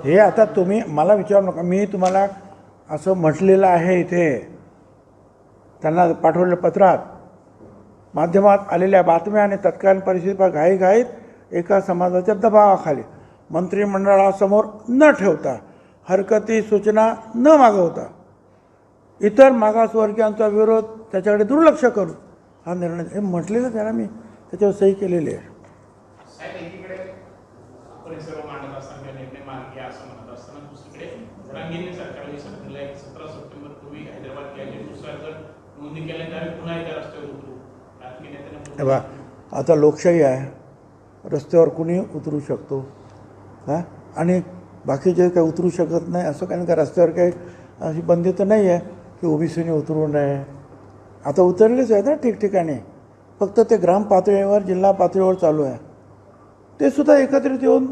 हे आता तुम्ही मला विचारू नका, मी तुम्हाला असं म्हटलेलं आहे इथे, त्यांना पाठवलेल्या पत्रात, माध्यमात आलेल्या बातम्या आणि तत्कालीन परिस्थिती घाईघाईत एका समाजाच्या दबावाखाली मंत्रिमंडळासमोर न ठेवता, हरकती सूचना न मागवता, इतर मागासवर्गीयांचा विरोध त्याच्याकडे दुर्लक्ष करू हा निर्णय, हे म्हटलेलं त्याला मी त्याच्यावर सही केलेली आहे. आता लोकशाही आहे, रस्त्यावर कुणी उतरू शकतो हां, आणि बाकीचे काही उतरू शकत नाही असं काही, का रस्त्यावर काही अशी बंदी तर नाही आहे की ओबीसीने उतरू नये. आता उतरलेच आहे ना ठिकठिकाणी, फक्त ते ग्राम पातळीवर जिल्हा पातळीवर चालू आहे. ते सुद्धा एकत्रित येऊन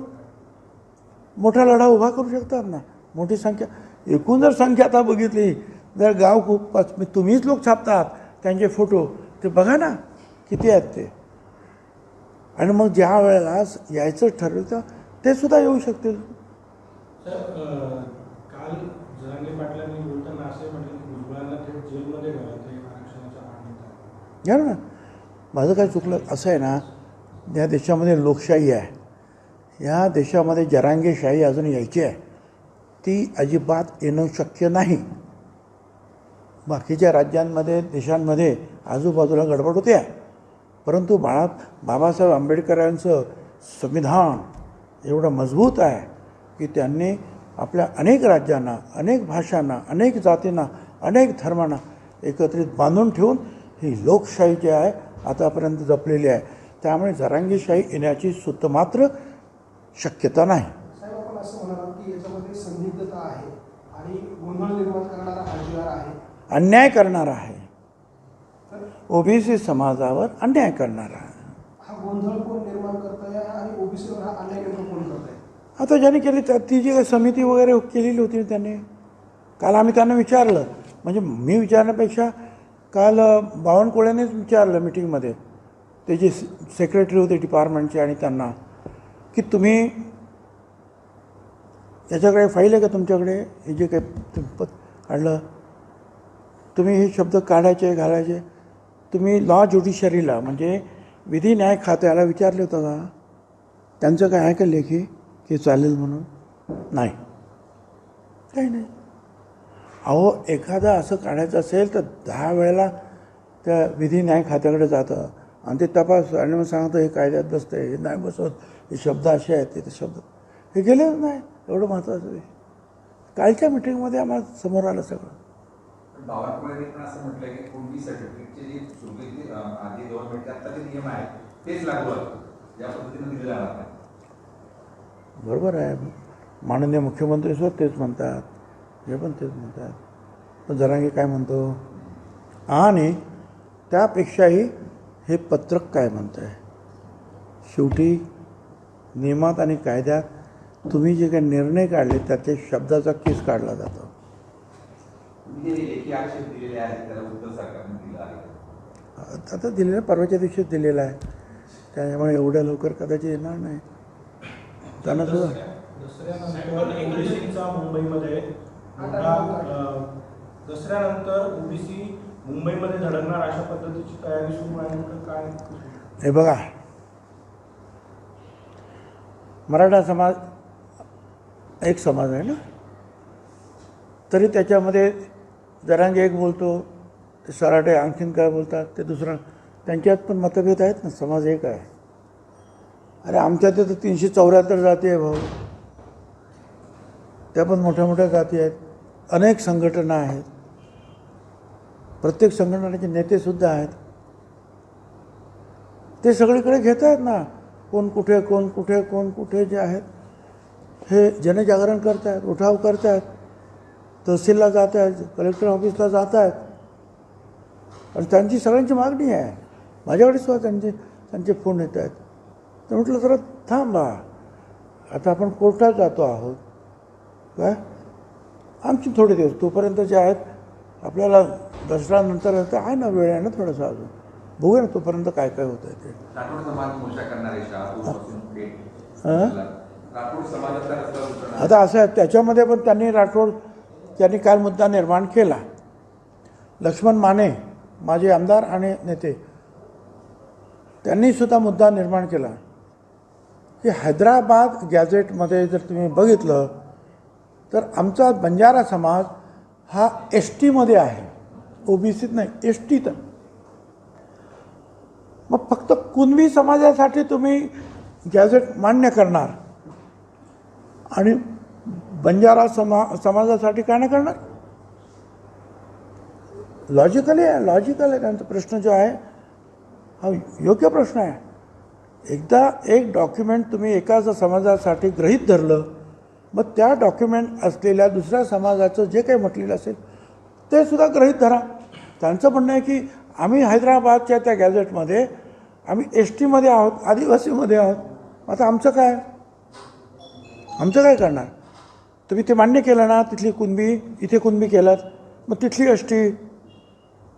मोठा लढा उभा करू शकतात ना. मोठी संख्या, एकूण जर संख्या आता बघितली, जर गाव खूप, तुम्हीच लोक छापतात त्यांचे फोटो, ते बघा ना किती आहेत ते. आणि मग ज्या वेळेला यायचं ठरवतं ते सुद्धा येऊ शकतील. काल जरांगे पाटलांनी बोलताना असे म्हटलं की भुजबळांना थेट जेलमध्ये घालायचं आरक्षणाच्या मागणीत. घ्या ना, माझं काय चुकलं असं आहे ना, या देशामध्ये लोकशाही आहे, या देशामध्ये जरांगेशाही अजून यायची आहे, ती अजिबात येणं शक्य नाही. बाकीच्या राज्यांमध्ये देशांमध्ये आजूबाजूला गडबड होते, परंतु बाबासाहेब आंबेडकरांचं संविधान एवढं मजबूत आहे की त्यांनी आपल्या अनेक राज्यांना, अनेक भाषांना, अनेक जातींना, अनेक धर्मांना एकत्रित बांधून ठेवून ही लोकशाही जी आहे आतापर्यंत जपलेली आहे. त्यामुळे जरांगीशाही येण्याची सुद्धा मात्र शक्यता नाही. साहेब, आपण असं म्हणालात की याच्यामध्ये संदिग्धता आहे आणि गोंधळ निर्माण करणारा हाजीवार आहे, अन्याय करणारा आहे, ओबीसी समाजावर अन्याय करणारा आहे. हा गोंधळ कोण निर्माण करताय आणि ओबीसीवर हा अन्याय नेमकं कोण करताय? आता ज्यांनी केली ती जी काही समिती वगैरे केलेली होती त्यांनी, काल आम्ही त्यांना विचारलं, म्हणजे मी विचारण्यापेक्षा काल बावनकुळेनेच विचारलं मिटिंगमध्ये, ते जे सेक्रेटरी होते डिपार्टमेंटचे, आणि त्यांना की तुम्ही याच्याकडे फाईल आहे का तुमच्याकडे, हे जे काही काढलं, तुम्ही हे शब्द काढायचे घालायचे, तुम्ही लॉ ज्युडिशरीला म्हणजे विधी न्याय खात्याला विचारले होतं का, त्यांचं काय आहे का लेखी की चालेल म्हणून? नाही, काही नाही. अहो, एखादा असं काढायचं असेल तर 10 वेळेला त्या विधी न्याय खात्याकडे जातं आणि ते तपास, आणि मग सांगतं हे कायद्यात बसतं, हे नाही बसत, हे शब्द असे आहेत, ते शब्द हे गेलेच नाही. एवढं महत्त्वाचं आहे. कालच्या मिटिंगमध्ये आम्हाला समोर आलं सगळं. बावनकुळेंनी पण असं म्हटलं की कुणबी सर्टिफिकेटचे जे सुरुवातीचे आधी गव्हर्नमेंटचे आत्ताचे नियम आहेत तेच लागू आहेत, या पद्धतीनं दिले जाणार नाही. बरोबर आहे, माननीय मुख्यमंत्री सुद्धा तेच म्हणतात, हे पण तेच म्हणतात. पण जरांगे काय म्हणतो, आणि त्यापेक्षाही हे पत्रक काय म्हणतं आहे, शेवटी नियमात आणि कायद्यात तुम्ही जे काही निर्णय काढले त्याच्या शब्दाचा केस काढला जातो. आता दिलेलं परवाच्या दिवशीच दिलेलं आहे, त्यामुळे एवढ्या लवकर कदाचित येणार नाही. त्यांना सुद्धा दसऱ्यानंतर ओबीसीचा मुंबईमध्ये दसऱ्यानंतर ओबीसी मुंबईमध्ये धडकणार अशा पद्धतीची तयारी सुरू आहे. काय हे बघा, मराठा समाज एक समाज आहे ना, तरी त्याच्यामध्ये जरांगे एक बोलतो, ते सराटे आणखीन काय बोलतात ते दुसरं, त्यांच्यात पण मतभेद आहेत ना. समाज एक आहे. अरे आमच्या ते तर 374 जाती आहे भाऊ, त्या पण मोठ्या मोठ्या जाती आहेत, अनेक संघटना आहेत, प्रत्येक संघटनेचे नेतेसुद्धा आहेत. ते सगळीकडे घेत आहेत ना, कोण कुठे कोण कुठे कोण कुठे जे आहेत हे जनजागरण करत आहेत, उठाव करत आहेत, तहसीलला जात आहेत, कलेक्टर ऑफिसला जात आहेत, आणि त्यांची सगळ्यांची मागणी आहे. माझ्याकडे सुद्धा त्यांचे फोन येत आहेत. तर म्हटलं जरा थांबा, आता आपण कोर्टात जातो आहोत काय, आमची थोडे दिवस तोपर्यंत जे आहेत आपल्याला दसऱ्यानंतर आहे ना, वेळ आहे ना थोडंसं अजून, बघूया ना तोपर्यंत काय काय होतं ते. राठोड समाज मोर्चा करणारे शहापूरपासून हं? राठोड समाजातला रस्ता उतरणार. आता असं आहे, त्याच्यामध्ये पण त्यांनी काय मुद्दा निर्माण केला. लक्ष्मण माने माझे आमदार आणि नेते त्यांनीसुद्धा मुद्दा निर्माण केला की हैदराबाद गॅझेटमध्ये जर तुम्ही बघितलं तर आमचा बंजारा समाज हा STमध्ये आहे, OBCत नाही, STत. मग फक्त कुणबी समाजासाठी तुम्ही गॅझेट मान्य करणार आणि बंजारा समाजासाठी काय नाही करणार? लॉजिकल आहे त्यांचा प्रश्न जो आहे हा योग्य प्रश्न आहे. एकदा एक डॉक्युमेंट तुम्ही एकाच समाजासाठी गृहीत धरलं, मग त्या डॉक्युमेंट असलेल्या दुसऱ्या समाजाचं जे काही म्हटलेलं असेल ते सुद्धा गृहीत धरा. त्यांचं म्हणणं आहे की आम्ही हैदराबादच्या त्या गॅझेटमध्ये आम्ही STमध्ये आहोत, आदिवासीमध्ये आहोत. आता आमचं काय करणार? तुम्ही ते मान्य केलं ना, तिथली कुणबी इथे कुणबी केलात, मग तिथली ST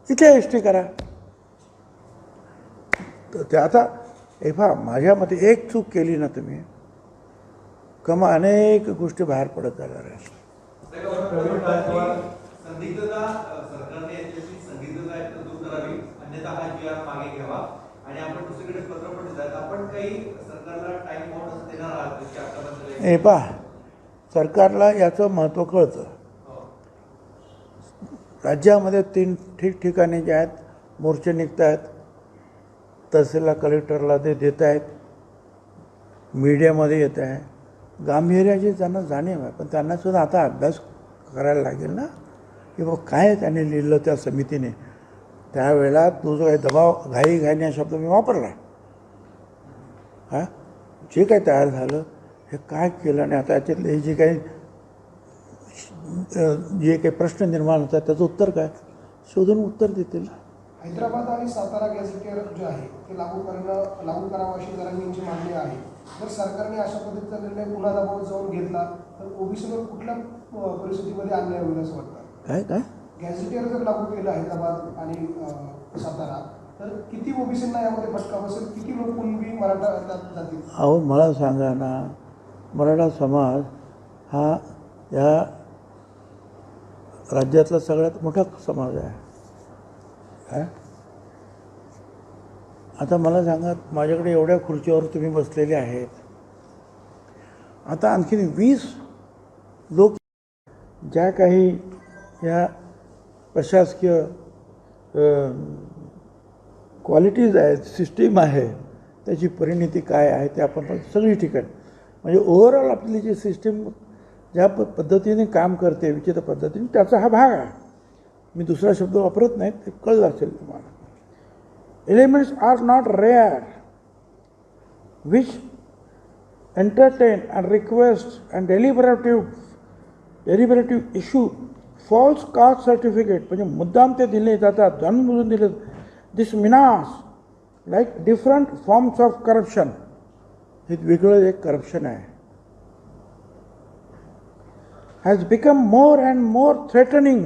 इथे ST करा. तर ते आता माझ्या मते एक चूक केली ना तुम्ही कमा अनेक गोष्टी बाहेर पडत जाणार आहे. संदिग्धता सरकारने याच्याशी संदिग्धता दूर करावी, अन्यथा हा GR मागे घ्यावा आणि आपण दुसरीकडे पत्र पण देतात. आपण काही सरकारला टाइम बाउंड देणार आहात की आतापर्यंत? सरकारला याचं महत्त्व कळतं. राज्यामध्ये 3 ठिकठिकाणी जे आहेत मोर्चे निघत आहेत, तहसीलला कलेक्टरला ते देत आहेत, मीडियामध्ये येत आहे. गांभीर्याची त्यांना जाणीव आहे, पण त्यांनासुद्धा आता अभ्यास करायला लागेल ना की बाबा काय त्यांनी लिहिलं त्या समितीने. त्यावेळेला तो जो काही दबाव घाईघाईने हा शब्द मी वापरला, जे काही तयार झालं हे काय केलं आणि आता याच्यातले जे काही प्रश्न निर्माण होतात त्याचं उत्तर काय शोधून उत्तर देतील. हैदराबाद आणि सातारा गॅझेटियर जे आहे ते लागू करावं अशी जरांगींची मागणी आहे. जर सरकारने अशा पद्धतीचा निर्णय पुन्हा दबाव जाऊन घेतला तर ओबीसीवर कुठल्या परिस्थितीमध्ये अन्याय होईल असं वाटतं? काय गॅझेटियर जर लागू केलं हैदराबाद आणि सातारा तर किती ओबीसींना यामध्ये फटका बसेल? किती लोक कुणबी मराठा जातील? अहो मला सांगा ना, मराठा समाज हा या राज्यातला सगळ्यात मोठा समाज आहे. आता मला सांगा, माझ्याकडे एवढ्या खुर्चीवर तुम्ही बसलेले आहेत, आता आणखीन 20 लोक ज्या काही या प्रशासकीय क्वालिटीज आहेत, सिस्टीम आहे, त्याची परिणिती काय आहे ते आपण सगळी ठिकाणी म्हणजे ओव्हरऑल आपली जी सिस्टीम ज्या पद्धतीने काम करते विचित्र पद्धतीने, त्याचा हा भाग आहे. मी दुसरा शब्द वापरत नाही, ते कळलं असेल तुम्हाला. Elements are not rare which entertain and request and deliberative issue false caste certificate, म्हणजे मुद्दाम ते दिले जातात, जाणून दिले. This means like different forms of corruption, हे वेगळं एक करप्शन आहे, has become more and more threatening